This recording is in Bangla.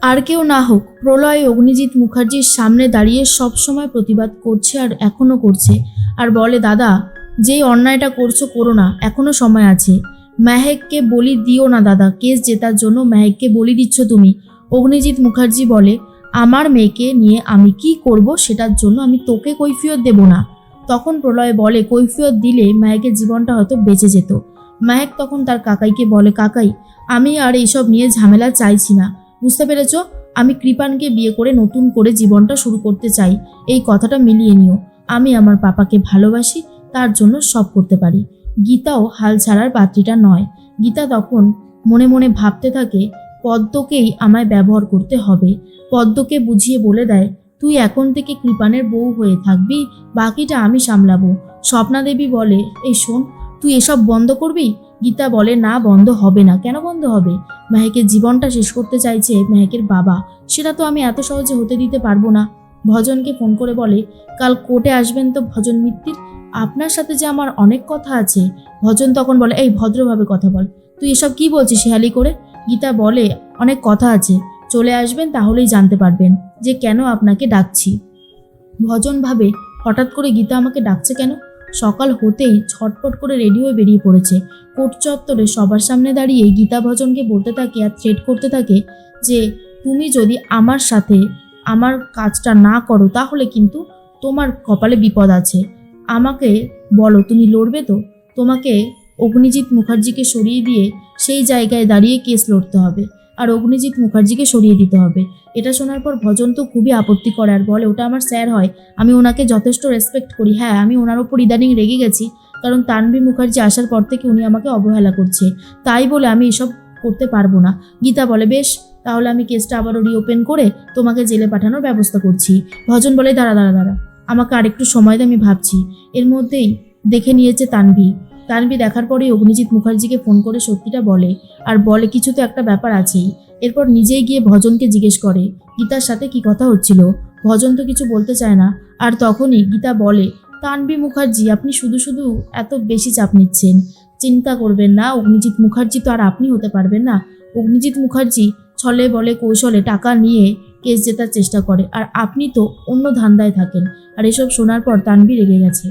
আর কেউ না হোক, প্রলয় অগ্নিজিৎ মুখার্জির সামনে দাঁড়িয়ে সব সময় প্রতিবাদ করছে আর এখনো করছে, আর বলে, দাদা, যেই অন্যায়টা করছো করো না, এখনো সময় আছে। মেহেককে বলি দিও না দাদা, কেস জেতার জন্য মেহেককে বলি দিচ্ছ তুমি। অগ্নিজিৎ মুখার্জি বলে, আমার মেয়েকে নিয়ে আমি কি করব সেটার জন্য আমি তোকে কৈফিয়ত দেব না। তখন প্রলয় বলে, কৈফিয়ত দিলে মেহেকের জীবনটা হয়তো বেঁচে যেত। মেহেক তখন তার কাকাইকে বলে, কাকাই, আমি আর এইসব নিয়ে ঝামেলা চাইছি না, বুঝতে পেরেছ? আমি কৃপানকে বিয়ে করে নতুন করে জীবনটা শুরু করতে চাই, এই কথাটা মিলিয়ে নিও। আমি আমার পাপাকে ভালোবাসি, তার জন্য সব করতে পারি। গীতাও হাল ছাড়ার পাত্রীটা নয়। গীতা তখন মনে মনে ভাবতে থাকে, পদ্মকেই আমায় ব্যবহার করতে হবে। পদ্মকে বুঝিয়ে বলে দেয়, তুই এখন থেকে কৃপানের বউ হয়ে থাকবি, বাকিটা আমি সামলাবো। স্বপ্না দেবী বলে, এই শোন, তুই এসব বন্ধ করবি? গীতা বলে, না, বন্ধ হবে না। কেন বন্ধ হবে? মেহেকের জীবনটা শেষ করতে চাইছে মেহেকের বাবা, সেটা তো আমি এত সহজে হতে দিতে পারবো না। ভজনকে ফোন করে বলে, কাল কোর্টে আসবেন তো ভজন মিত্তির, আপনার সাথে যে আমার অনেক কথা আছে। ভজন তখন বলে, এই ভদ্রভাবে কথা বল, তুই এসব কি বলছিস হেয়ালি করে? গীতা বলে, অনেক কথা আছে, চলে আসবেন, তাহলেই জানতে পারবেন যে কেন আপনাকে ডাকছি। ভজন ভাবে, হঠাৎ করে গীতা আমাকে ডাকছে কেন? সকাল হতেই ছটপট করে রেডি হয়ে বেরিয়ে পড়েছে। কোর্ট চত্বরে সবার সামনে দাঁড়িয়ে গীতা ভজনকে বলতে থাকে আর থ্রেট করতে থাকে যে, তুমি যদি আমার সাথে আমার কাজটা না করো তাহলে কিন্তু তোমার কপালে বিপদ আছে। আমাকে বলো, তুমি লড়বে তো? তোমাকে অগ্নিজিৎ মুখার্জিকে সরিয়ে দিয়ে সেই জায়গায় দাঁড়িয়ে কেস লড়তে হবে, আর অগ্নিজিৎ মুখার্জিকে সরিয়ে দিতে হবে। এটা শোনার পর ভজন তো খুবই আপত্তি করে আর বলে, ওটা আমার স্যার হয়, আমি ওনাকে যথেষ্ট রেসপেক্ট করি। হ্যাঁ, আমি ওনার ওপর ইদানিং রেগে গেছি, কারণ তানভীর মুখার্জি আসার পর থেকে উনি আমাকে অবহেলা করছে, তাই বলে আমি এসব করতে পারবো না। গীতা বলে, বেশ, তাহলে আমি কেসটা আবারও রিওপেন করে তোমাকে জেলে পাঠানোর ব্যবস্থা করছি। ভজন বলে, দাঁড়া দাঁড়া দাঁড়া, আমাকে আরেকটু সময় দে, আমি ভাবছি। এর মধ্যেই দেখে নিয়েছে তানভি। তানভি দেখার পরেই অগ্নিজিৎ মুখার্জিকে ফোন করে সত্যিটা বলে, আর বলে, কিছু তো একটা ব্যাপার আছেই। এরপর নিজেই গিয়ে ভজনকে জিজ্ঞেস করে, গীতার সাথে কি কথা হচ্ছিল। ভজন তো কিছু বলতে চায় না, আর তখনই গীতা বলে, তানভি মুখার্জি, আপনি শুধু শুধু এত বেশি চাপ নিচ্ছেন। চিন্তা করবেন না, অগ্নিজিৎ মুখার্জি তো আর আপনি হতে পারবেন না। অগ্নিজিৎ মুখার্জি ছলে বলে কৌশলে টাকা নিয়ে কেস জেতার চেষ্টা করে, আর আপনি তো অন্য ধান্দায় থাকেন। আর এসব শোনার পর তানভি রেগে গেছে।